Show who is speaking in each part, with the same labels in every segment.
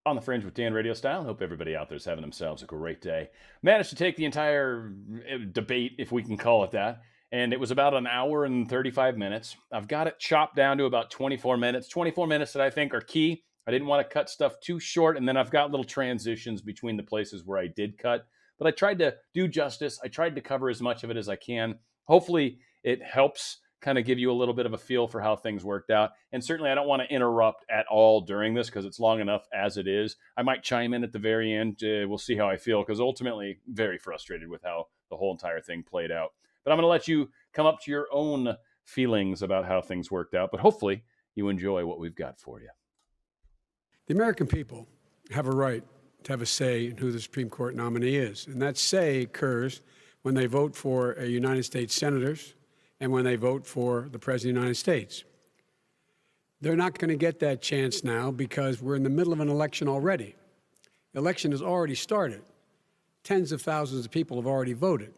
Speaker 1: On the Fringe with Dan RadioStyle. Hope everybody out there is having themselves a great day. Managed to take the entire debate, if we can call it that, and it was about an hour and 35 minutes. I've got it chopped down to about 24 minutes. 24 minutes that I think are key. I didn't want to cut stuff too short, and then I've got little transitions between the places where I did cut. But I tried to do justice. I tried to cover as much of it as I can. Hopefully, it helps kind of give you a little bit of a feel for how things worked out. And certainly I don't want to interrupt at all during this because it's long enough as it is. I might chime in at the very end. We'll see how I feel because ultimately very frustrated with how the whole entire thing played out. But I'm going to let you come up to your own feelings about how things worked out. But hopefully you enjoy what we've got for you.
Speaker 2: The American people have a right to have a say in who the Supreme Court nominee is. And that say occurs when they vote for a United States senators and when they vote for the President of the United States. They're not going to get that chance now because we're in the middle of an election already. The election has already started. Tens of thousands of people have already voted.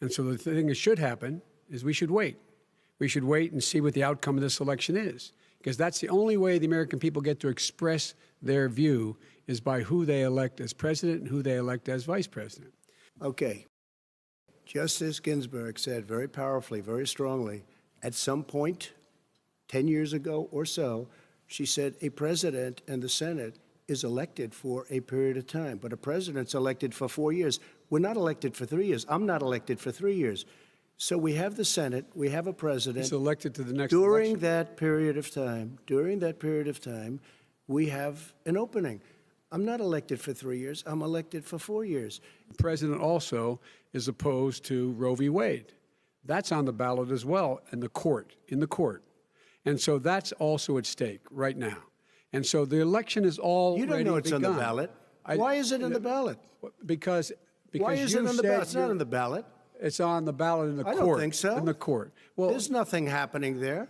Speaker 2: And so the thing that should happen is we should wait. We should wait and see what the outcome of this election is, because that's the only way the American people get to express their view is by who they elect as president and who they elect as vice president.
Speaker 3: Okay. Justice Ginsburg said very powerfully, very strongly, at some point, 10 years ago or so, she said a president and the Senate is elected for a period of time, but a president's elected for 4 years. We're not elected for 3 years. I'm not elected for 3 years. So we have the Senate, we have a president.
Speaker 2: He's elected to the next
Speaker 3: during
Speaker 2: election.
Speaker 3: that period of time, we have an opening. I'm not elected for 3 years. I'm elected for 4 years.
Speaker 2: The president also is opposed to Roe v. Wade. That's on the ballot as well in the court. And so that's also at stake right now. And so the election is already
Speaker 3: You don't know it's
Speaker 2: begun.
Speaker 3: on the ballot. Why is it on the ballot?
Speaker 2: Because
Speaker 3: Why is it on the ballot? It's not on the ballot.
Speaker 2: It's on the ballot in the court.
Speaker 3: I don't think so.
Speaker 2: In the court. Well,
Speaker 3: there's nothing happening there.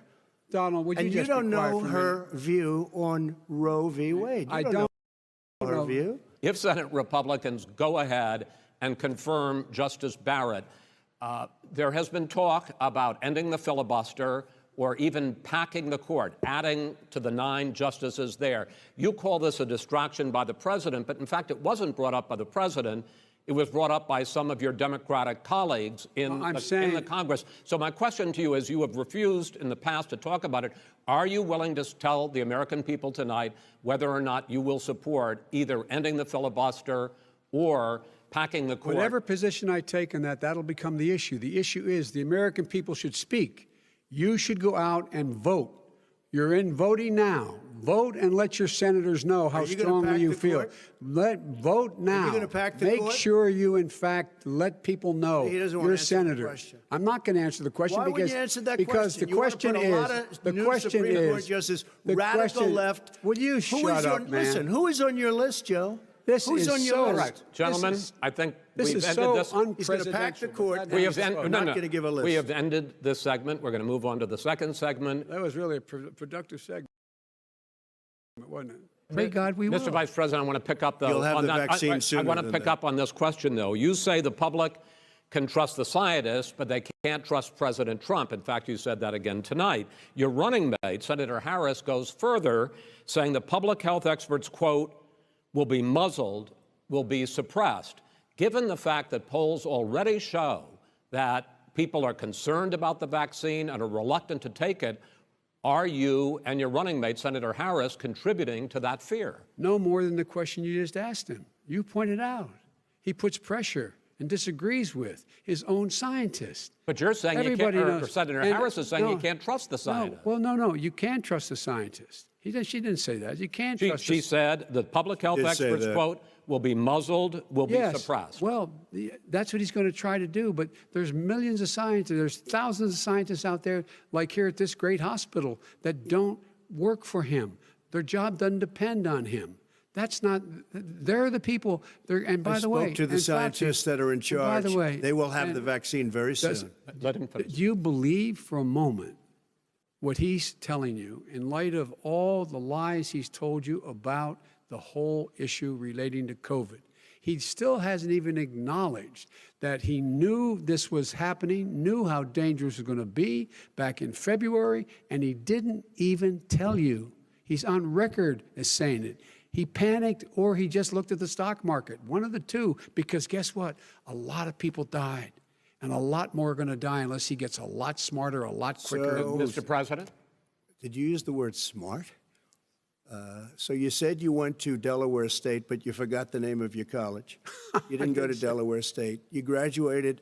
Speaker 2: Donald, would you just
Speaker 3: And you don't
Speaker 2: be quiet
Speaker 3: know
Speaker 2: for a
Speaker 3: her
Speaker 2: minute?
Speaker 3: view on Roe v. Wade.
Speaker 2: I don't
Speaker 3: know her view.
Speaker 4: If Senate Republicans go ahead and confirm Justice Barrett, there has been talk about ending the filibuster or even packing the court, adding to the 9 justices there. You call this a distraction by the president, but in fact, it wasn't brought up by the president. It was brought up by some of your Democratic colleagues in the Congress. So my question to you is, you have refused in the past to talk about it. Are you willing to tell the American people tonight whether or not you will support either ending the filibuster or packing the court?
Speaker 2: Whatever position I take on that, that'll become the issue. The issue is the American people should speak. You should go out and vote. You're in voting now. Vote and let your senators know how strongly you feel. Vote now.
Speaker 3: Are you gonna pack the
Speaker 2: Make
Speaker 3: court?
Speaker 2: sure you, in fact, let people know
Speaker 3: He doesn't want to
Speaker 2: you're a
Speaker 3: answer the
Speaker 2: senator.
Speaker 3: question.
Speaker 2: I'm not going to answer the question
Speaker 3: Why
Speaker 2: because
Speaker 3: wouldn't you answer that
Speaker 2: because
Speaker 3: question?
Speaker 2: the question
Speaker 3: you want to put a lot
Speaker 2: is
Speaker 3: of
Speaker 2: the
Speaker 3: new
Speaker 2: question
Speaker 3: Supreme Court
Speaker 2: is
Speaker 3: justice,
Speaker 2: the
Speaker 3: radical
Speaker 2: question,
Speaker 3: left.
Speaker 2: Will you shut up, man?
Speaker 3: Listen, who is on your list, Joe?
Speaker 2: This
Speaker 3: Who's
Speaker 2: is
Speaker 3: on your
Speaker 2: so
Speaker 3: list?
Speaker 4: Right, gentlemen, I think
Speaker 2: This
Speaker 4: we've
Speaker 2: is
Speaker 4: ended
Speaker 2: so
Speaker 4: this.
Speaker 3: He's going to pack the
Speaker 2: unprecedented.
Speaker 3: court.
Speaker 4: We have
Speaker 3: I'm not going to give a list.
Speaker 4: We have ended this segment. We're going to move on to the second segment.
Speaker 2: That was really a productive segment, wasn't it? Pray God we will.
Speaker 4: Mr. Vice President, I want to pick up
Speaker 3: You'll have the vaccine
Speaker 4: I
Speaker 3: sooner
Speaker 4: want to
Speaker 3: than
Speaker 4: pick
Speaker 3: that.
Speaker 4: up on this question, though. You say the public can trust the scientists, but they can't trust President Trump. In fact, you said that again tonight. Your running mate, Senator Harris, goes further, saying the public health experts, quote, will be muzzled, will be suppressed. Given the fact that polls already show that people are concerned about the vaccine and are reluctant to take it, are you and your running mate, Senator Harris, contributing to that fear?
Speaker 2: No more than the question you just asked him. You pointed out. He puts pressure and disagrees with his own scientists.
Speaker 4: But you're saying
Speaker 2: Everybody
Speaker 4: you can't, or
Speaker 2: knows.
Speaker 4: Senator
Speaker 2: And
Speaker 4: Harris is saying
Speaker 2: no,
Speaker 4: you can't trust the scientists.
Speaker 2: No, you can trust the scientists. She didn't say that. You can't trust
Speaker 4: She said the public health
Speaker 3: Did say
Speaker 4: experts,
Speaker 3: that.
Speaker 4: quote, will be muzzled, will be suppressed.
Speaker 2: Well, that's what he's going to try to do. But there's millions of scientists, there's thousands of scientists out there, like here at this great hospital, that don't work for him. Their job doesn't depend on him. That's not, they're the people, and by the way.
Speaker 3: I spoke to the scientists that are in charge.
Speaker 2: By the way.
Speaker 3: They will have the vaccine very soon.
Speaker 4: Let him finish.
Speaker 2: Do you believe for a moment what he's telling you in light of all the lies he's told you about the whole issue relating to COVID? He still hasn't even acknowledged that he knew this was happening, knew how dangerous it was going to be back in February, and he didn't even tell you. He's on record as saying it. He panicked or he just looked at the stock market. One of the two, because guess what? A lot of people died. And a lot more are going to die unless he gets a lot smarter, a lot quicker.
Speaker 4: Mr. President?
Speaker 3: Did you use the word smart? So you said you went to Delaware State, but you forgot the name of your college. You didn't go to Delaware State. You graduated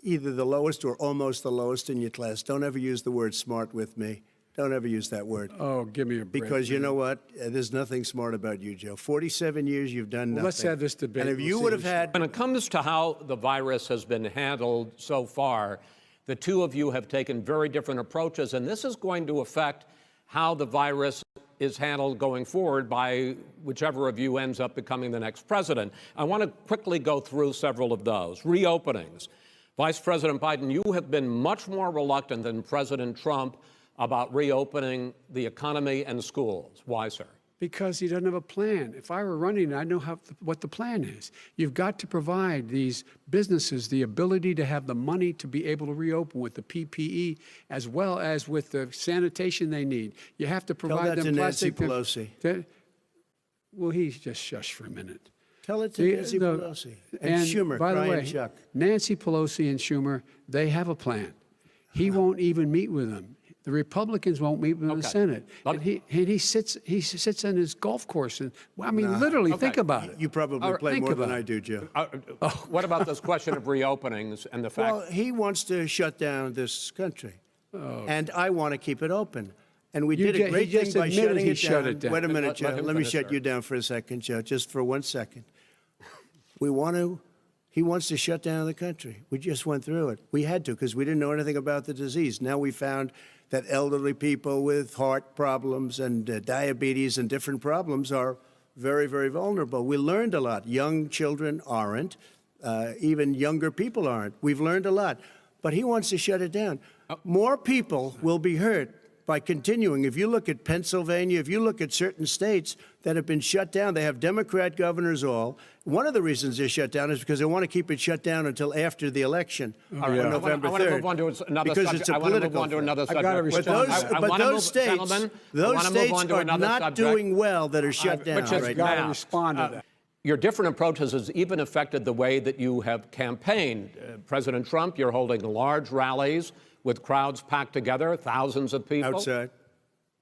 Speaker 3: either the lowest or almost the lowest in your class. Don't ever use the word smart with me. Don't ever use that word.
Speaker 2: Oh, give me a break.
Speaker 3: Because you know what? There's nothing smart about you, Joe. 47 years, you've done nothing.
Speaker 2: Let's have this debate.
Speaker 3: And if you would have had...
Speaker 4: When it comes to how the virus has been handled so far, the two of you have taken very different approaches, and this is going to affect how the virus is handled going forward by whichever of you ends up becoming the next president. I want to quickly go through several of those. Reopenings. Vice President Biden, you have been much more reluctant than President Trump about reopening the economy and schools. Why, sir?
Speaker 2: Because he doesn't have a plan. If I were running, I know what the plan is. You've got to provide these businesses the ability to have the money to be able to reopen with the PPE as well as with the sanitation they need. You have to provide
Speaker 3: Tell that
Speaker 2: them
Speaker 3: to Nancy
Speaker 2: plastic.
Speaker 3: Pelosi.
Speaker 2: Well, he's just shush for a minute.
Speaker 3: Tell it to Nancy Pelosi. And Schumer,
Speaker 2: by the
Speaker 3: Brian
Speaker 2: way,
Speaker 3: Chuck.
Speaker 2: Nancy Pelosi and Schumer, they have a plan. He won't even meet with them. The Republicans won't meet with the Senate. And he sits in his golf course. And well, I mean, literally, think about it.
Speaker 3: You probably play more than I do, Joe.
Speaker 4: What about this question of reopenings and the fact...
Speaker 3: Well, he wants to shut down this country. And I want to keep it open. And we did a great thing by shutting it down. Wait a minute, Joe. Let me shut you down for a second, Joe, just for 1 second. He wants to shut down the country. We just went through it. We had to because we didn't know anything about the disease. Now we found that elderly people with heart problems and diabetes and different problems are very, very vulnerable. We learned a lot. Young children aren't. Even younger people aren't. We've learned a lot. But he wants to shut it down. More people will be hurt by continuing. If you look at Pennsylvania, if you look at certain states that have been shut down, they have Democrat governors all. One of the reasons they're shut down is because they want to keep it shut down until after the election on November 3rd.
Speaker 4: I want to move on to another
Speaker 3: because
Speaker 4: subject.
Speaker 3: It's a
Speaker 4: I want to move
Speaker 3: political
Speaker 4: on to another subject.
Speaker 3: But those states are not doing well that are shut down right now.
Speaker 2: Got to respond to that.
Speaker 4: Your different approaches has even affected the way that you have campaigned. President Trump, you're holding large rallies with crowds packed together, thousands of people.
Speaker 3: Outside.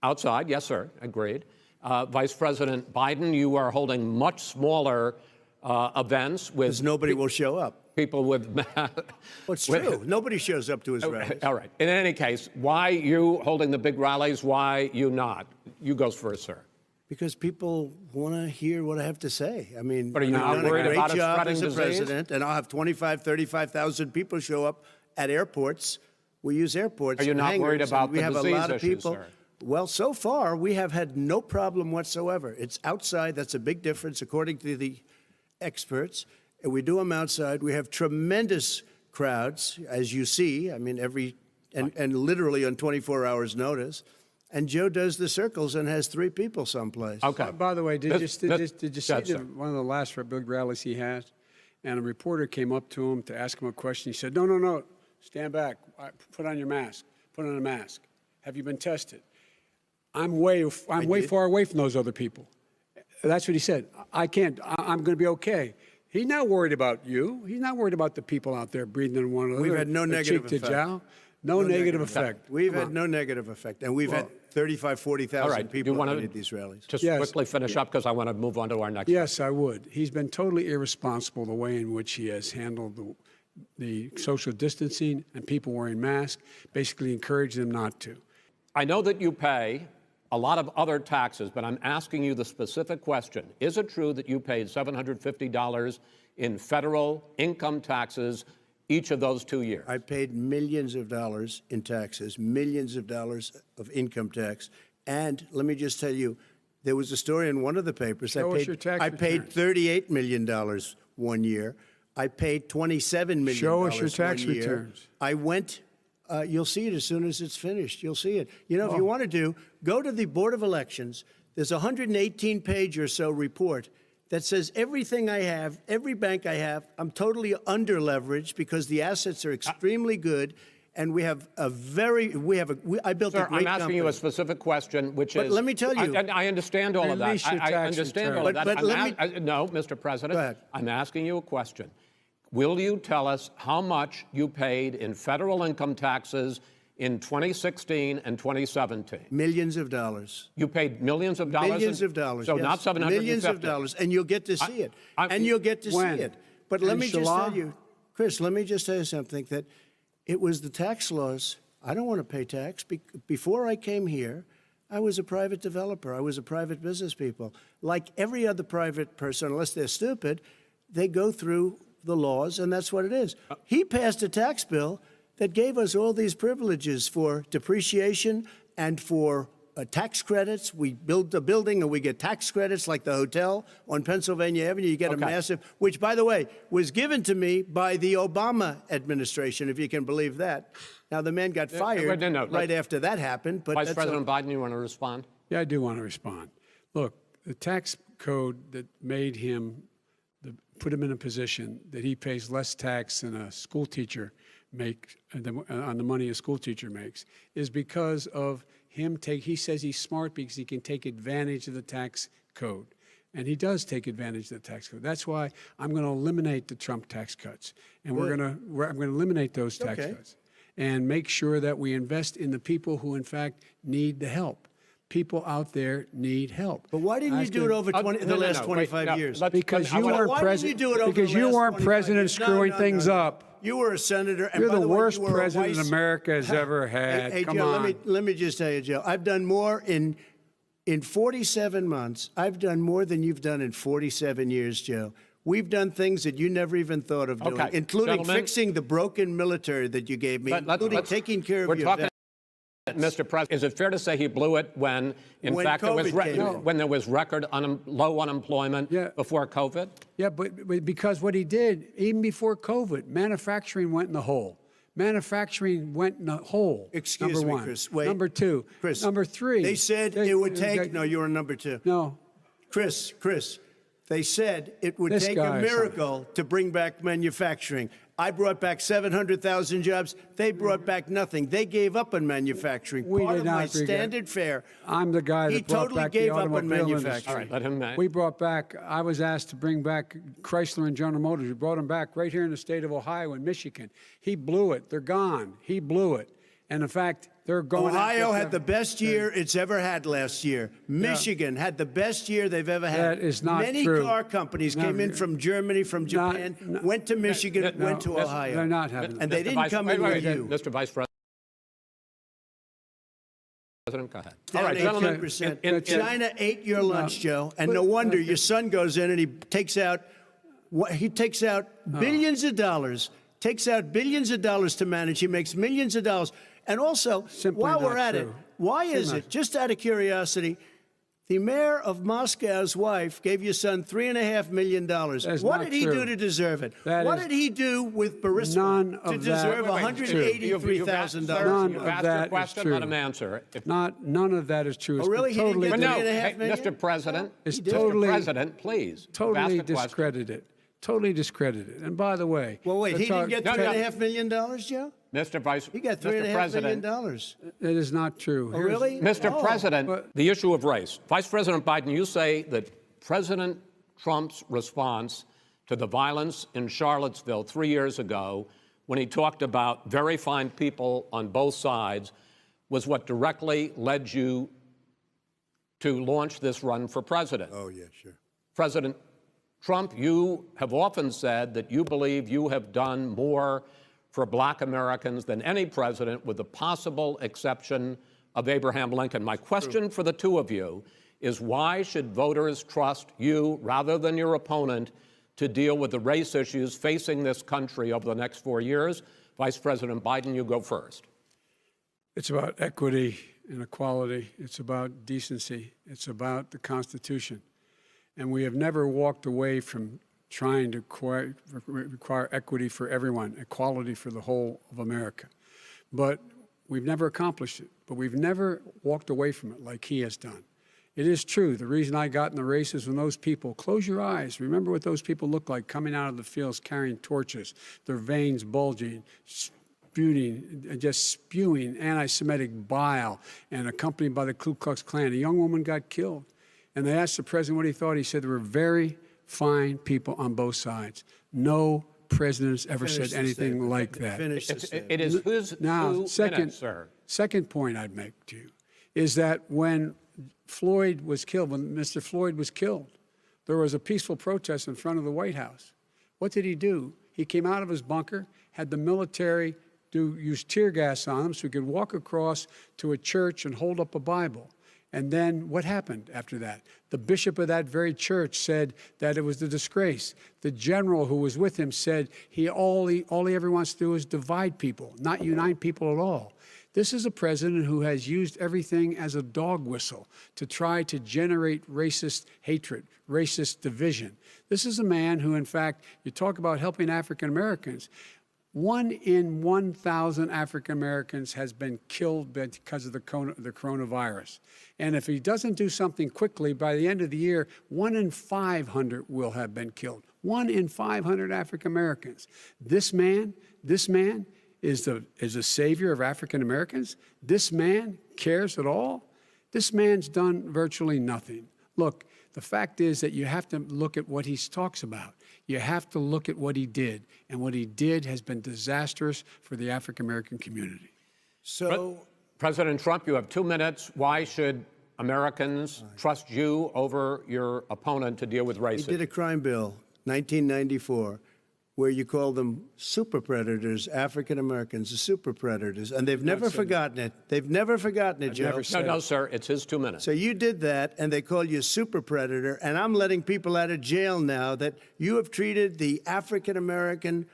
Speaker 4: Outside, yes, sir, agreed. Vice President Biden, you are holding much smaller events with...
Speaker 3: Because nobody will show up.
Speaker 4: People with...
Speaker 3: Well, it's true. Nobody shows up to his rallies.
Speaker 4: All right. In any case, why you holding the big rallies? Why you not? You go first, sir.
Speaker 3: Because people want to hear what I have to say. I mean,
Speaker 4: but are you not worried about it spreading
Speaker 3: as a
Speaker 4: disease?
Speaker 3: president, and I'll have 35,000 people show up at airports. We use airports.
Speaker 4: Are you not worried about the disease
Speaker 3: We have a lot of
Speaker 4: issues,
Speaker 3: people.
Speaker 4: Sir?
Speaker 3: Well, so far, we have had no problem whatsoever. It's outside. That's a big difference, according to the experts. And we do them outside. We have tremendous crowds, as you see. I mean, and literally on 24 hours' notice. And Joe does the circles and has 3 people someplace.
Speaker 2: Okay. By the way, did you see one of the last big rallies he had? And a reporter came up to him to ask him a question. He said, no, stand back. Put on your mask. Put on a mask. Have you been tested? I'm way far away from those other people. That's what he said. I can't. I'm going to be okay. He's not worried about you. He's not worried about the people out there breathing in one another.
Speaker 3: We've had no negative effect.
Speaker 2: No negative effect.
Speaker 3: We've had no negative effect. And we've had 35,000, 40,000 people at these rallies.
Speaker 4: Just quickly finish up because I want to move on to our next.
Speaker 2: Yes, I would. He's been totally irresponsible the way in which he has handled the social distancing and people wearing masks, basically encourage them not to.
Speaker 4: I know that you pay a lot of other taxes, but I'm asking you the specific question. Is it true that you paid $750 in federal income taxes each of those 2 years?
Speaker 3: I paid millions of dollars in taxes, millions of dollars of income tax. And let me just tell you, there was a story in one of the papers. I paid $38 million 1 year. I paid $27 million.
Speaker 2: Show us your tax returns.
Speaker 3: I went, you'll see it as soon as it's finished. You'll see it. You know, if you want to go to the Board of Elections. There's a 118-page or so report that says everything I have, every bank I have, I'm totally under-leveraged because the assets are extremely good. And we have a I built
Speaker 4: Sir,
Speaker 3: a great
Speaker 4: I'm asking you a specific question, which
Speaker 3: But
Speaker 4: is...
Speaker 3: let me tell you...
Speaker 4: I understand all of that.
Speaker 2: Release your
Speaker 4: I
Speaker 2: tax
Speaker 4: understand all
Speaker 2: return.
Speaker 4: of that.
Speaker 3: But let me...
Speaker 4: No, Mr. President.
Speaker 3: Go ahead.
Speaker 4: I'm asking you a question. Will you tell us how much you paid in federal income taxes in 2016 and 2017?
Speaker 3: Millions of dollars.
Speaker 4: You paid millions of dollars?
Speaker 3: Millions of dollars,
Speaker 4: So
Speaker 3: yes.
Speaker 4: not 750?
Speaker 3: Millions of dollars, and you'll get to see it. And you'll get to see
Speaker 2: When?
Speaker 3: it. But let me just
Speaker 2: Inshallah?
Speaker 3: tell you, Chris, let me just tell you something, that it was the tax laws. I don't want to pay tax. Before I came here, I was a private developer. I was a private business people. Like every other private person, unless they're stupid, they go through the laws, and that's what it is. He passed a tax bill that gave us all these privileges for depreciation and for tax credits. We build a building and we get tax credits, like the hotel on Pennsylvania Avenue. You get a massive, which, by the way, was given to me by the Obama administration, if you can believe that. Now, the man got fired right after that happened. But
Speaker 4: Vice President Biden, you want to respond?
Speaker 2: Yeah, I do want to respond. Look, the tax code that made him, put him in a position that he pays less tax than a school teacher makes, on the money a school teacher makes, is because of him he says he's smart because he can take advantage of the tax code. And he does take advantage of the tax code. That's why I'm going to eliminate the Trump tax cuts. And I'm going to eliminate those tax cuts and make sure that we invest in the people who, in fact, need the help. People out there need help.
Speaker 3: But why didn't you do it over the last 25 years?
Speaker 2: Because you weren't president. Because you weren't president screwing things up.
Speaker 3: You were a senator. And
Speaker 2: You're
Speaker 3: by
Speaker 2: the
Speaker 3: way,
Speaker 2: worst
Speaker 3: you were
Speaker 2: president America has ever had.
Speaker 3: Hey,
Speaker 2: Come
Speaker 3: Joe,
Speaker 2: on.
Speaker 3: let me just tell you, Joe. I've done more in 47 months. I've done more than you've done in 47 years, Joe. We've done things that you never even thought of doing, including fixing the broken military that you gave me, including taking care of your vets.
Speaker 4: Mr. President, is it fair to say he blew it when fact, when there was record low unemployment before COVID?
Speaker 2: Yeah, but because what he did, even before COVID, manufacturing went in the hole. Manufacturing went in the hole.
Speaker 3: Excuse
Speaker 2: number
Speaker 3: me,
Speaker 2: one.
Speaker 3: Chris. Wait.
Speaker 2: Number two.
Speaker 3: Chris.
Speaker 2: Number three.
Speaker 3: They said it would take. No, you were number two.
Speaker 2: No.
Speaker 3: Chris. They said it would take a miracle to bring back manufacturing. I brought back 700,000 jobs. They brought back nothing. They gave up on manufacturing. Part of my standard fare.
Speaker 2: I'm the guy that brought back the automobile industry.
Speaker 4: All right, let him.
Speaker 2: We brought back. I was asked to bring back Chrysler and General Motors. We brought them back right here in the state of Ohio and Michigan. He blew it. They're gone. He blew it. And in fact, they're going.
Speaker 3: Ohio had the best year it's ever had last year. Michigan had the best year they've ever had.
Speaker 2: That is not
Speaker 3: Many
Speaker 2: true.
Speaker 3: car companies came in from Germany, from Japan, went to Michigan, went to Ohio.
Speaker 2: They're not having
Speaker 3: And they didn't come in with you.
Speaker 4: Mr. Vice President, go ahead.
Speaker 3: All right, gentlemen. China ate your lunch, Joe, and no wonder your son goes in and he takes out billions of dollars. Takes out billions of dollars to manage. He makes millions of dollars. And also, while we're at it, why is it, just out of curiosity, the mayor of Moscow's wife gave your son $3.5 million. What did he do to deserve it? What did he do with Burisma to deserve $183,000?
Speaker 4: You've asked your question, let him answer.
Speaker 2: None of that is true.
Speaker 3: Oh, really?
Speaker 2: Totally,
Speaker 3: he didn't get $3.5 million?
Speaker 4: Mr. President,
Speaker 2: totally,
Speaker 4: Mr. President, please.
Speaker 2: Totally discredited. Totally discredited. And by the way,
Speaker 3: well, wait, he didn't get $3.5 million, Joe?
Speaker 4: Mr. Vice,
Speaker 3: he got $3.5 million.
Speaker 2: It is not true.
Speaker 3: Oh, really?
Speaker 4: Mr. President, the issue of race. Vice President Biden, you say that President Trump's response to the violence in Charlottesville 3 years ago, when he talked about very fine people on both sides, was what directly led you to launch this run for president.
Speaker 3: Oh, yeah, sure.
Speaker 4: President Trump, you have often said that you believe you have done more for black Americans than any president, with the possible exception of Abraham Lincoln. My question for the two of you is, why should voters trust you rather than your opponent to deal with the race issues facing this country over the next 4 years? Vice President Biden, you go first.
Speaker 2: It's about equity and equality. It's about decency. It's about the Constitution. And we have never walked away from trying to require equity for everyone, equality for the whole of America. But we've never accomplished it. But we've never walked away from it like he has done. It is true. The reason I got in the race is when those people, close your eyes, remember what those people look like coming out of the fields carrying torches, their veins bulging, spewing anti-Semitic bile and accompanied by the Ku Klux Klan. A young woman got killed. And they asked the president what he thought. He said there were very fine people on both sides. No president has ever said anything like that.
Speaker 4: It is whose
Speaker 2: Now,
Speaker 4: minutes, sir.
Speaker 2: second point I'd make to you is that when Floyd was killed, when Mr. Floyd was killed, there was a peaceful protest in front of the White House. What did he do? He came out of his bunker, had the military use tear gas on him so he could walk across to a church and hold up a Bible. And then what happened after that? The bishop of that very church said that it was a disgrace. The general who was with him said all he ever wants to do is divide people, not unite people at all. This is a president who has used everything as a dog whistle to try to generate racist hatred, racist division. This is a man who, in fact, you talk about helping African Americans. 1 in 1,000 African Americans has been killed because of the coronavirus. And if he doesn't do something quickly, by the end of the year, 1 in 500 will have been killed. 1 in 500 African Americans. This man is a savior of African Americans. This man cares at all. This man's done virtually nothing. Look, the fact is that you have to look at what he talks about. You have to look at what he did. And what he did has been disastrous for the African American community.
Speaker 3: So,
Speaker 4: President Trump, you have 2 minutes. Why should Americans trust you over your opponent to deal with racism?
Speaker 3: he did a crime bill, 1994, where you call them super predators, African Americans, the super predators, and they've never forgotten it. They've never forgotten it, Joe.
Speaker 4: No, sir, it's his 2 minutes.
Speaker 3: So you did that, and they call you a super predator, and I'm letting people out of jail now that you have treated the African American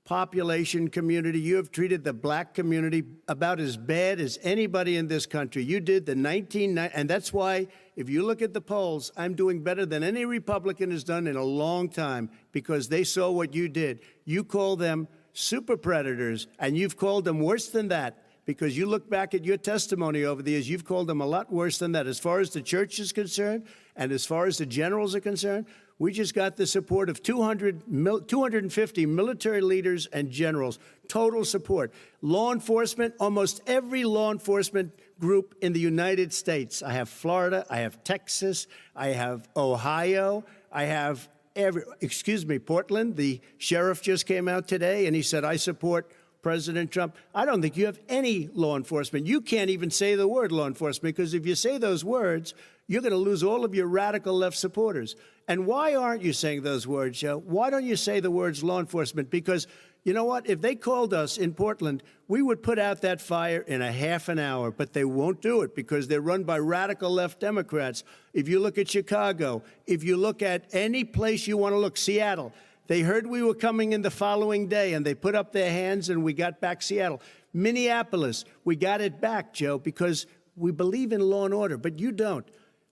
Speaker 3: population community, you have treated the black community about as bad as anybody in this country. You did the 1990, and that's why, if you look at the polls, I'm doing better than any Republican has done in a long time, because they saw what you did. You call them super predators, and you've called them worse than that, because you look back at your testimony over the years, you've called them a lot worse than that. As far as the church is concerned, and as far as the generals are concerned, we just got the support of 250 military leaders and generals, total support. Law enforcement, almost every law enforcement group in the United States. I have Florida, I have Texas, I have Ohio, I have Portland. The sheriff just came out today and he said, I support President Trump. I don't think you have any law enforcement. You can't even say the word law enforcement, because if you say those words, you're going to lose all of your radical left supporters. And why aren't you saying those words, Joe? Why don't you say the words law enforcement? Because you know what? If they called us in Portland, we would put out that fire in a half an hour, but they won't do it because they're run by radical left Democrats. If you look at Chicago, if you look at any place you want to look, Seattle, they heard we were coming in the following day, and they put up their hands, and we got back Seattle. Minneapolis, we got it back, Joe, because we believe in law and order, but you don't.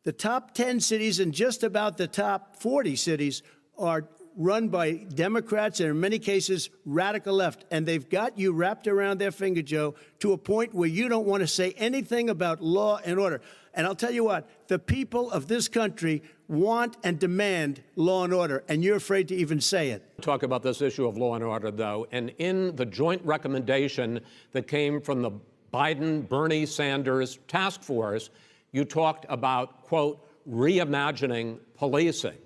Speaker 3: The top 10 cities and just about the top 40 cities are run by Democrats and, in many cases, radical left. And they've got you wrapped around their finger, Joe, to a point where you don't want to say anything about law and order. And I'll tell you what, the people of this country want and demand law and order, and you're afraid to even say it.
Speaker 4: Talk about this issue of law and order, though. And in the joint recommendation that came from the Biden-Bernie Sanders task force, you talked about, quote, reimagining policing.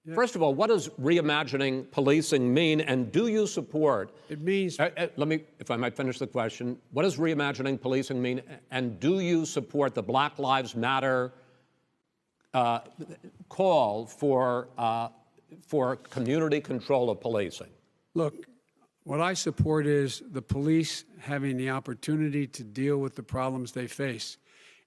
Speaker 4: Yeah. First of all, what does reimagining policing mean, and do you support?
Speaker 2: It means...
Speaker 4: let me, if I might finish the question. What does reimagining policing mean, and do you support the Black Lives Matter call for community control of policing?
Speaker 2: Look, what I support is the police having the opportunity to deal with the problems they face.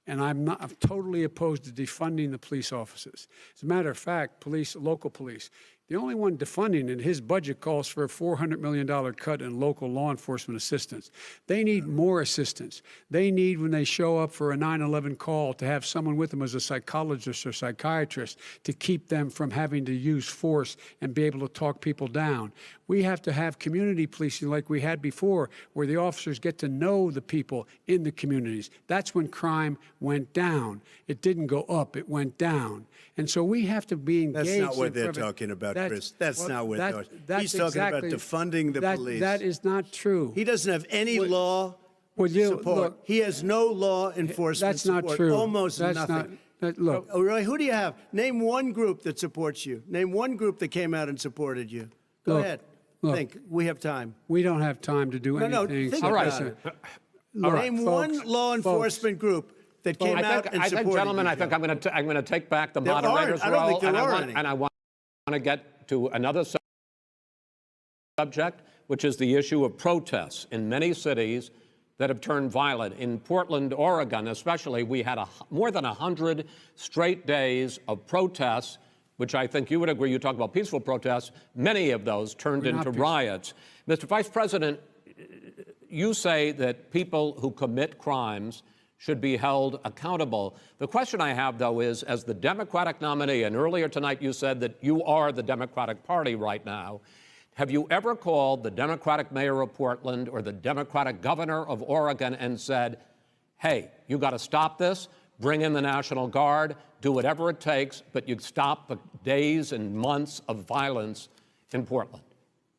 Speaker 2: And I'm totally opposed to defunding the police officers. As a matter of fact, local police, the only one defunding it, his budget calls for a $400 million cut in local law enforcement assistance. They need more assistance. They need, when they show up for a 9/11 call, to have someone with them as a psychologist or psychiatrist to keep them from having to use force and be able to talk people down. We have to have community policing like we had before, where the officers get to know the people in the communities. That's when crime went down. It didn't go up, it went down. And so we have to be engaged.
Speaker 3: That's not what they're talking about. Chris. That's not with us.
Speaker 2: That's
Speaker 3: He's talking about
Speaker 2: exactly,
Speaker 3: defunding the police.
Speaker 2: That is not true.
Speaker 3: He doesn't have any law support.
Speaker 2: Look,
Speaker 3: he has no law enforcement
Speaker 2: that's not
Speaker 3: support.
Speaker 2: true.
Speaker 3: Almost
Speaker 2: that's
Speaker 3: nothing.
Speaker 2: Look.
Speaker 3: Oh, really? Who do you have? Name one group that supports you. Name one group that came out and supported you. Go ahead.
Speaker 2: Look,
Speaker 3: think. We have time.
Speaker 2: We don't have time to do anything.
Speaker 3: No, think
Speaker 4: All right.
Speaker 3: about it.
Speaker 2: Look,
Speaker 3: Name one law enforcement group that came out and supported you.
Speaker 4: Gentlemen, I think I'm going to take back the moderator's
Speaker 3: I don't think
Speaker 4: role,
Speaker 3: there are any.
Speaker 4: and I want to get to another subject, which is the issue of protests in many cities that have turned violent. In Portland, Oregon, especially, we had more than 100 straight days of protests, which I think you would agree. You talk about peaceful protests. Many of those turned into riots. Mr. Vice President, you say that people who commit crimes should be held accountable. The question I have, though, is, as the Democratic nominee, and earlier tonight you said that you are the Democratic Party right now, have you ever called the Democratic mayor of Portland or the Democratic governor of Oregon and said, hey, you got to stop this, bring in the National Guard, do whatever it takes, but you stop the days and months of violence in Portland?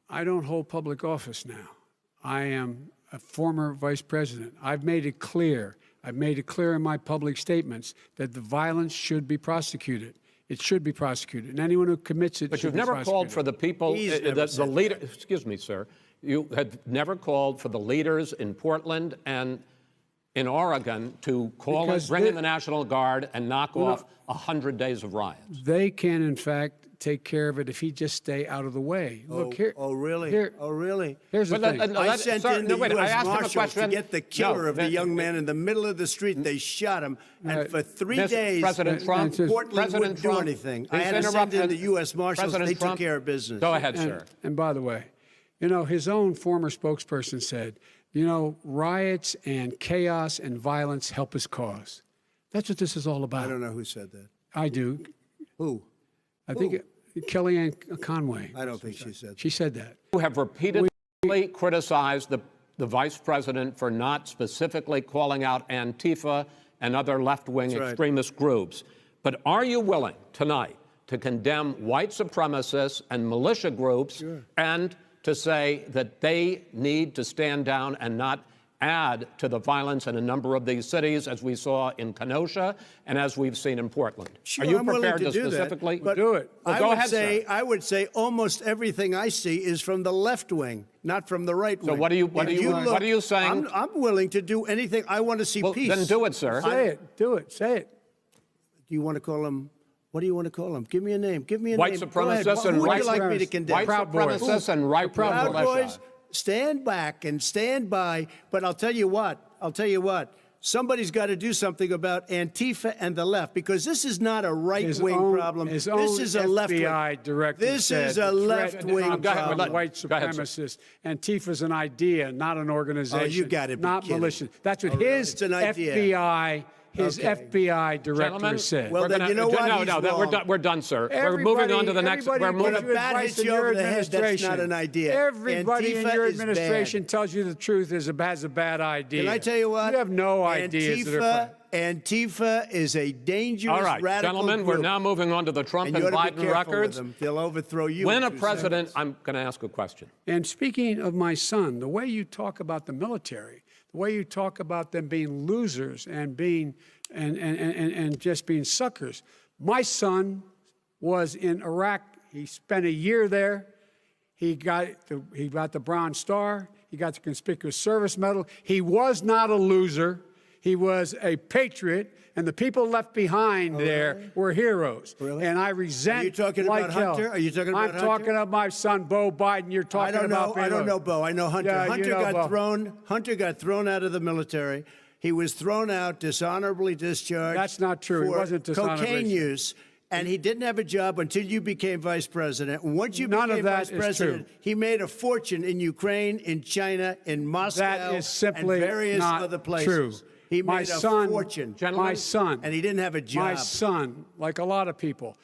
Speaker 2: I don't hold public office now. I am a former vice president. I've made it clear in my public statements that the violence should be prosecuted. It should be prosecuted, and anyone who commits it
Speaker 4: but
Speaker 2: should
Speaker 4: you've never called for the people, the leader. Excuse me, sir. You had never called for the leaders in Portland and in Oregon to bring in the National Guard and knock off 100 days of riots.
Speaker 2: They can, in fact, take care of it if he just stay out of the way. Look here.
Speaker 3: Oh, really?
Speaker 2: Really? Here's the thing.
Speaker 3: I sent in the U.S. Marshals to get the killer of the young man in the middle of the street. They shot him, and for 3 days,
Speaker 4: President Trump,
Speaker 3: Portland wouldn't do anything. I had to send in the U.S. Marshals. They took care of business.
Speaker 4: Go ahead, sir.
Speaker 2: And by the way, his own former spokesperson said, riots and chaos and violence help his cause. That's what this is all about.
Speaker 3: I don't know who said that.
Speaker 2: I do.
Speaker 3: Who?
Speaker 2: I think Kellyanne Conway.
Speaker 3: I don't think she said that.
Speaker 2: She said that.
Speaker 4: You have repeatedly criticized the vice president for not specifically calling out Antifa and other left-wing extremist groups. But are you willing tonight to condemn white supremacists and militia groups and to say that they need to stand down and not add to the violence in a number of these cities, as we saw in Kenosha and as we've seen in Portland?
Speaker 3: Sure,
Speaker 4: are you
Speaker 3: I'm
Speaker 4: prepared
Speaker 3: willing to do
Speaker 4: specifically
Speaker 3: that, but
Speaker 2: do it?
Speaker 4: Well, go ahead, sir.
Speaker 3: I would say almost everything I see is from the left wing, not from the right wing.
Speaker 4: So what are you saying?
Speaker 3: I'm willing to do anything. I want to see peace.
Speaker 4: Then do it, sir.
Speaker 2: Say it. Do it. Say it.
Speaker 3: Do you want to call him? What do you want to call him? Give me a name. Give me a
Speaker 4: white
Speaker 3: name.
Speaker 4: Supremacists and
Speaker 3: who would
Speaker 4: right
Speaker 3: you like me to condemn?
Speaker 4: White supremacists and right
Speaker 3: Proud
Speaker 4: militia.
Speaker 3: Boys, stand back and stand by. But I'll tell you what. Somebody's got to do something about Antifa and the left, because this is not a right-wing problem. This is a left-wing.
Speaker 2: FBI director
Speaker 3: This is a left-wing problem.
Speaker 2: White supremacists. Antifa's an idea, not an organization.
Speaker 3: Oh, you got to be
Speaker 2: not
Speaker 3: kidding.
Speaker 2: militia. That's what his FBI. FBI director said.
Speaker 3: Well, then you know what?
Speaker 4: No, we're done, sir. We're moving on to the next. We're moving.
Speaker 3: When a bat hits you over the head, that's not an idea.
Speaker 2: Everybody in your
Speaker 3: Antifa
Speaker 2: administration tells you the truth has a bad idea.
Speaker 3: Can I tell you what?
Speaker 2: You have no ideas.
Speaker 3: Antifa is a dangerous, radical
Speaker 4: gentlemen,
Speaker 3: group.
Speaker 4: we're now moving on to the Trump and Biden records.
Speaker 3: They'll overthrow you.
Speaker 4: When a president, I'm going to ask a question.
Speaker 2: And speaking of my son, the way you talk about the military, the way you talk about them being losers and being and just being suckers. My son was in Iraq. He spent a year there. He got the Bronze Star. He got the Conspicuous Service Medal. He was not a loser. He was a patriot, and the people left behind there were heroes.
Speaker 3: Really?
Speaker 2: And I resent.
Speaker 3: Are you talking about Hunter? Are you talking about Hunter?
Speaker 2: I'm talking about my son, Bo Biden. You're talking about.
Speaker 3: I don't know Bo. I know Hunter.
Speaker 2: Yeah,
Speaker 3: Hunter got thrown out of the military. He was thrown out, dishonorably discharged.
Speaker 2: That's not true. He wasn't dishonorably.
Speaker 3: Cocaine use. And he didn't have a job until you became vice president. And once you became vice president, he made a fortune in Ukraine, in China, in Moscow,
Speaker 2: that is simply
Speaker 3: and various
Speaker 2: not
Speaker 3: other places.
Speaker 2: True.
Speaker 3: He made a fortune.
Speaker 2: My son.
Speaker 3: And he didn't have a job.
Speaker 2: My son, like a lot of people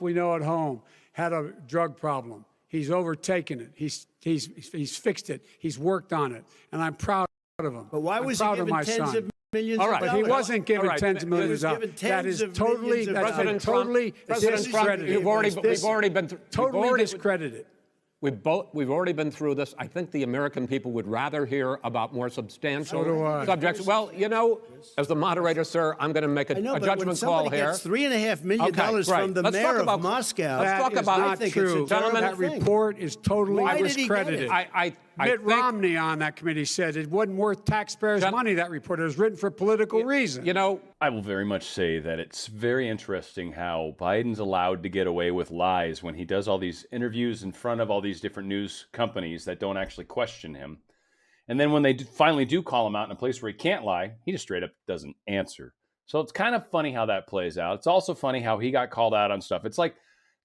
Speaker 2: we know at home, had a drug problem. He's overtaken it. He's fixed it. He's worked on it. And I'm proud of him.
Speaker 3: But why was he given tens of millions
Speaker 4: All
Speaker 3: of
Speaker 4: right.
Speaker 2: But
Speaker 3: dollars.
Speaker 2: he wasn't given
Speaker 4: All right.
Speaker 2: tens of
Speaker 3: He
Speaker 2: millions
Speaker 3: was
Speaker 2: of
Speaker 3: given
Speaker 2: dollars. That
Speaker 3: tens
Speaker 2: is
Speaker 3: of
Speaker 2: totally,
Speaker 3: millions of
Speaker 2: that's
Speaker 3: dollars.
Speaker 2: been totally
Speaker 4: President Trump,
Speaker 2: discredited.
Speaker 4: we've already been through.
Speaker 2: Totally discredited.
Speaker 4: We've already been through this. I think the American people would rather hear about more substantial
Speaker 2: So do I.
Speaker 4: subjects. Well, as the moderator, sir, I'm going to make a
Speaker 3: I know, but when
Speaker 4: judgment call
Speaker 3: somebody
Speaker 4: here.
Speaker 3: gets $3.5 million
Speaker 4: Okay, great.
Speaker 3: from the
Speaker 4: Let's talk
Speaker 3: mayor
Speaker 4: about-
Speaker 3: of Moscow,
Speaker 4: let's talk
Speaker 2: That is
Speaker 4: about-
Speaker 2: not
Speaker 3: I think it's a
Speaker 2: true.
Speaker 3: terrible
Speaker 2: That
Speaker 3: thing.
Speaker 2: report is totally
Speaker 3: Why did he get it?
Speaker 2: discredited.
Speaker 4: I
Speaker 2: Mitt
Speaker 4: think,
Speaker 2: Romney on that committee said it wasn't worth taxpayers' money, that report. It was written for political reasons.
Speaker 1: I will very much say that it's very interesting how Biden's allowed to get away with lies when he does all these interviews in front of all these different news companies that don't actually question him. And then when they finally do call him out in a place where he can't lie, he just straight up doesn't answer. So it's kind of funny how that plays out. It's also funny how he got called out on stuff. It's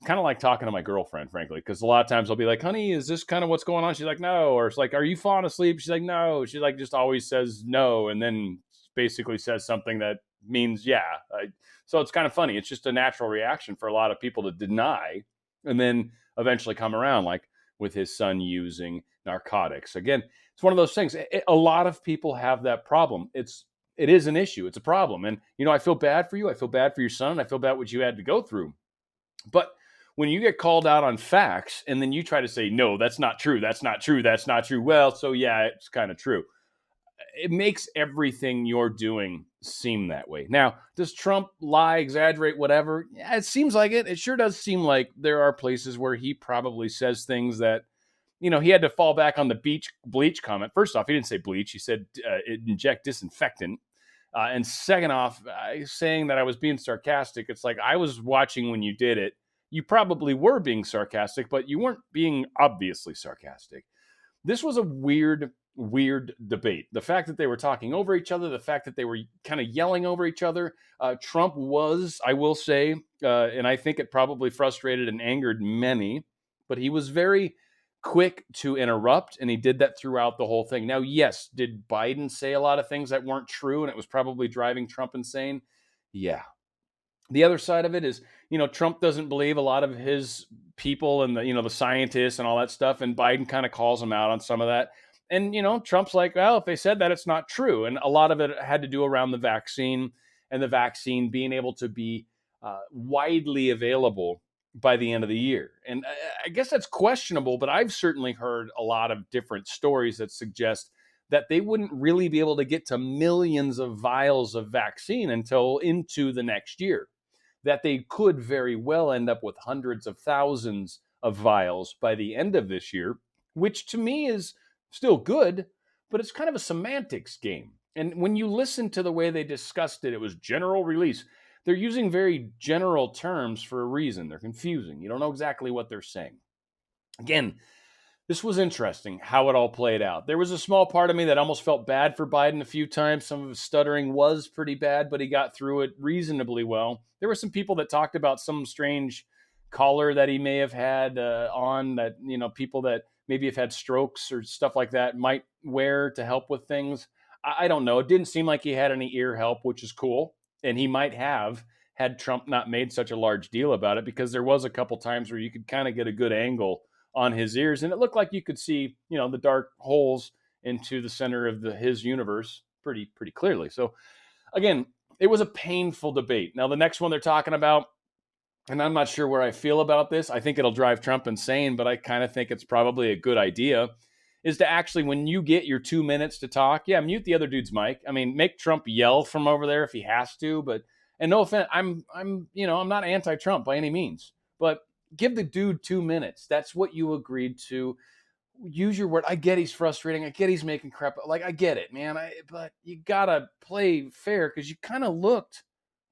Speaker 1: kind of like talking to my girlfriend, frankly, because a lot of times I'll be like, honey, is this kind of what's going on? She's like, no. Or it's like, are you falling asleep? She's like, no. She just always says no. And then basically says something that means, yeah. So it's kind of funny. It's just a natural reaction for a lot of people to deny and then eventually come around, like with his son using narcotics. Again, it's one of those things. A lot of people have that problem. It is an issue. It's a problem. And, I feel bad for you. I feel bad for your son. I feel bad what you had to go through. But when you get called out on facts and then you try to say, no, that's not true, that's not true, that's not true. Well, so yeah, it's kind of true. It makes everything you're doing seem that way. Now, does Trump lie, exaggerate, whatever? Yeah, it seems like it. It sure does seem like there are places where he probably says things that, he had to fall back on the bleach comment. First off, he didn't say bleach. He said inject disinfectant. And second off, saying that I was being sarcastic, it's like I was watching when you did it. You probably were being sarcastic, but you weren't being obviously sarcastic. This was a weird debate. The fact that they were talking over each other, the fact that they were kind of yelling over each other. Trump was, I will say, and I think it probably frustrated and angered many, but he was very quick to interrupt, and he did that throughout the whole thing. Now, yes, did Biden say a lot of things that weren't true, and it was probably driving Trump insane? Yeah. The other side of it is, Trump doesn't believe a lot of his people and the scientists and all that stuff. And Biden kind of calls him out on some of that. And, Trump's like, well, if they said that, it's not true. And a lot of it had to do around the vaccine and the vaccine being able to be widely available by the end of the year. And I guess that's questionable, but I've certainly heard a lot of different stories that suggest that they wouldn't really be able to get to millions of vials of vaccine until into the next year. That they could very well end up with hundreds of thousands of vials by the end of this year, which to me is still good, but it's kind of a semantics game. And when you listen to the way they discussed it, it was general release. They're using very general terms for a reason. They're confusing. You don't know exactly what they're saying. Again, this was interesting how it all played out. There was a small part of me that almost felt bad for Biden a few times. Some of his stuttering was pretty bad, but he got through it reasonably well. There were some people that talked about some strange collar that he may have had on that, people that maybe have had strokes or stuff like that might wear to help with things. I don't know. It didn't seem like he had any ear help, which is cool. And he might have had Trump not made such a large deal about it, because there was a couple times where you could kind of get a good angle on his ears, and it looked like you could see, the dark holes into the center of his universe pretty clearly. So, again, it was a painful debate. Now, the next one they're talking about, and I'm not sure where I feel about this. I think it'll drive Trump insane, but I kind of think it's probably a good idea, is to actually, when you get your 2 minutes to talk, mute the other dude's mic. I mean, make Trump yell from over there if he has to, and no offense, I'm not anti-Trump by any means, but give the dude 2 minutes. That's what you agreed to. Use your word. I get he's frustrating. I get he's making crap. Like, I get it, man. But you gotta play fair, because you kind of looked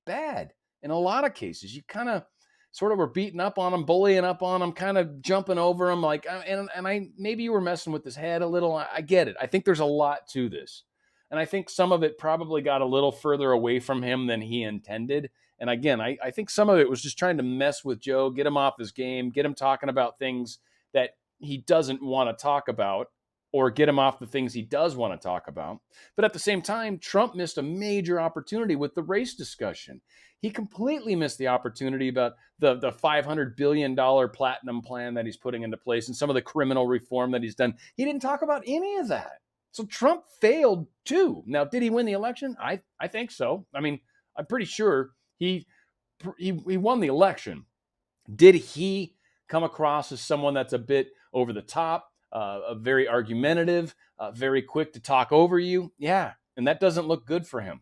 Speaker 1: bad in a lot of cases. You kind of sort of were beating up on him, bullying up on him, kind of jumping over him. Like, and I maybe you were messing with his head a little. I get it. I think there's a lot to this, and I think some of it probably got a little further away from him than he intended. And again, I think some of it was just trying to mess with Joe, get him off his game, get him talking about things that he doesn't want to talk about, or get him off the things he does want to talk about. But at the same time, Trump missed a major opportunity with the race discussion. He completely missed the opportunity about the $500 billion platinum plan that he's putting into place and some of the criminal reform that he's done. He didn't talk about any of that. So Trump failed too. Now, did he win the election? I think so. I mean, I'm pretty sure he won the election. Did he come across as someone that's a bit over the top, very argumentative, very quick to talk over you? Yeah, and that doesn't look good for him.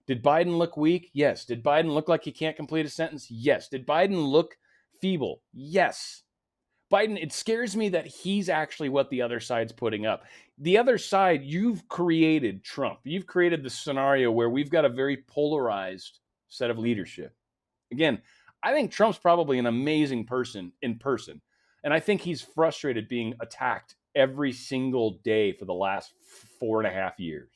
Speaker 1: Did Biden look weak? Yes. Did Biden look like he can't complete a sentence? Yes. Did Biden look feeble? Yes. Biden, it scares me that he's actually what the other side's putting up. The other side, you've created Trump. You've created the scenario where we've got a very polarized set of leadership. Again, I think Trump's probably an amazing person in person. And I think he's frustrated being attacked every single day for the last 4.5 years.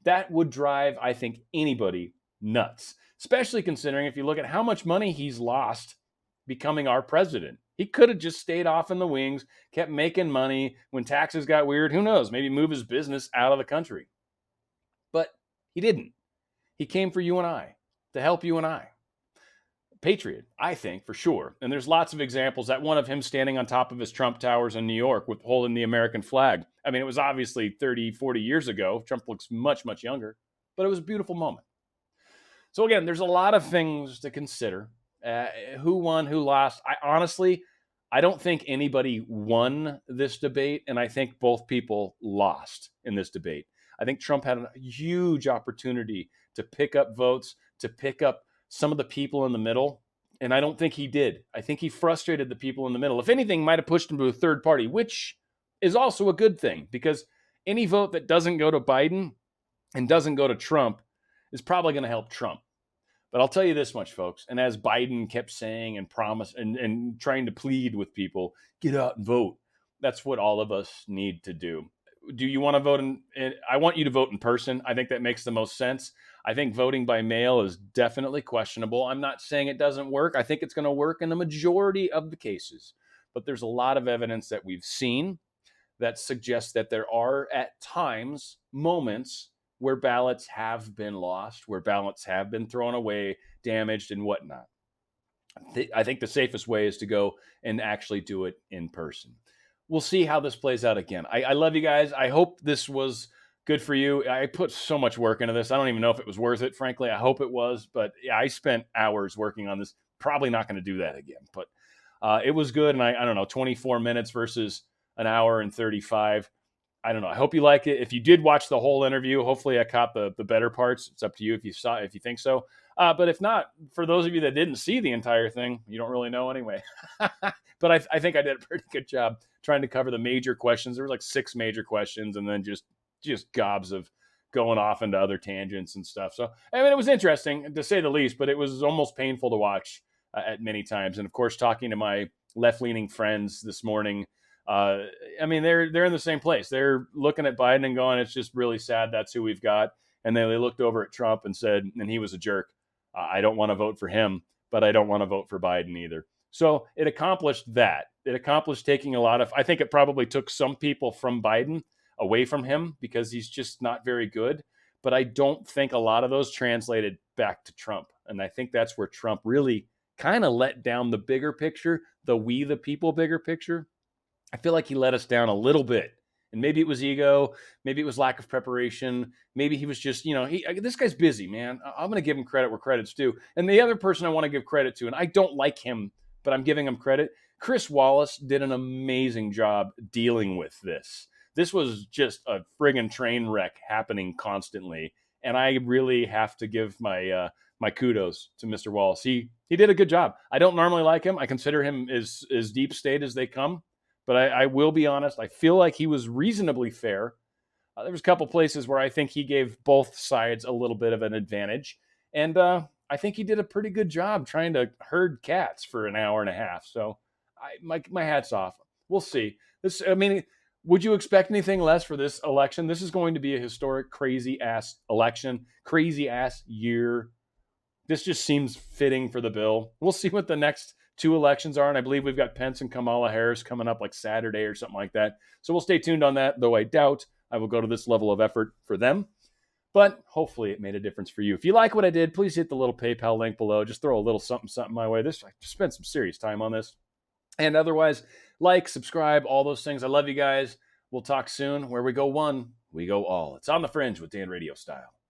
Speaker 1: That would drive, I think, anybody nuts, especially considering if you look at how much money he's lost becoming our president. He could have just stayed off in the wings, kept making money. When taxes got weird, who knows, maybe move his business out of the country. But he didn't. He came for you and I, to help you and I. Patriot, I think, for sure. And there's lots of examples. That one of him standing on top of his Trump Towers in New York with holding the American flag. I mean, it was obviously 30, 40 years ago. Trump looks much, much younger. But it was a beautiful moment. So again, there's a lot of things to consider. Who won, who lost. I don't think anybody won this debate, and I think both people lost in this debate. I think Trump had a huge opportunity to pick up votes, to pick up some of the people in the middle, and I don't think he did. I think he frustrated the people in the middle. If anything, might have pushed him to a third party, which is also a good thing, because any vote that doesn't go to Biden and doesn't go to Trump is probably going to help Trump. But I'll tell you this much, folks, and as Biden kept saying and promised and trying to plead with people, get out and vote. That's what all of us need to do. Do you want to vote I want you to vote in person. I think that makes the most sense. I think voting by mail is definitely questionable. I'm not saying it doesn't work. I think it's going to work in the majority of the cases. But there's a lot of evidence that we've seen that suggests that there are at times moments where ballots have been lost, where ballots have been thrown away, damaged, and whatnot. I think the safest way is to go and actually do it in person. We'll see how this plays out again. I love you guys. I hope this was good for you. I put so much work into this. I don't even know if it was worth it, frankly. I hope it was. But yeah, I spent hours working on this. Probably not going to do that again. But it was good. And I don't know, 24 minutes versus an hour and 35. I don't know. I hope you like it. If you did watch the whole interview, hopefully I caught the better parts. It's up to you if you think so. But if not, for those of you that didn't see the entire thing, you don't really know anyway. But I think I did a pretty good job trying to cover the major questions. There were like 6 major questions, and then just gobs of going off into other tangents and stuff. So I mean, it was interesting to say the least, but it was almost painful to watch at many times. And of course, talking to my left-leaning friends this morning. I mean, they're in the same place. They're looking at Biden and going, it's just really sad that's who we've got. And then they looked over at Trump and said, and he was a jerk. I don't want to vote for him, but I don't want to vote for Biden either. So it accomplished that. It accomplished taking I think it probably took some people from Biden away from him because he's just not very good. But I don't think a lot of those translated back to Trump. And I think that's where Trump really kind of let down the bigger picture, the we the people bigger picture. I feel like he let us down a little bit. And maybe it was ego. Maybe it was lack of preparation. Maybe he was just, this guy's busy, man. I'm going to give him credit where credit's due. And the other person I want to give credit to, and I don't like him, but I'm giving him credit, Chris Wallace did an amazing job dealing with this. This was just a friggin' train wreck happening constantly. And I really have to give my kudos to Mr. Wallace. He did a good job. I don't normally like him. I consider him as deep state as they come. But I will be honest, I feel like he was reasonably fair. There was a couple places where I think he gave both sides a little bit of an advantage. And I think he did a pretty good job trying to herd cats for an hour and a half. So my hat's off. We'll see. Would you expect anything less for this election? This is going to be a historic, crazy-ass election, crazy-ass year. This just seems fitting for the bill. We'll see what the next 2 elections are, and I believe we've got Pence and Kamala Harris coming up like Saturday or something like that. So we'll stay tuned on that, though I doubt I will go to this level of effort for them. But hopefully it made a difference for you. If you like what I did, please hit the little PayPal link below. Just throw a little something my way. I spent some serious time on this. And otherwise, like, subscribe, all those things. I love you guys. We'll talk soon. Where we go, one. We go all. It's on the Fringe with Dan Radio Style.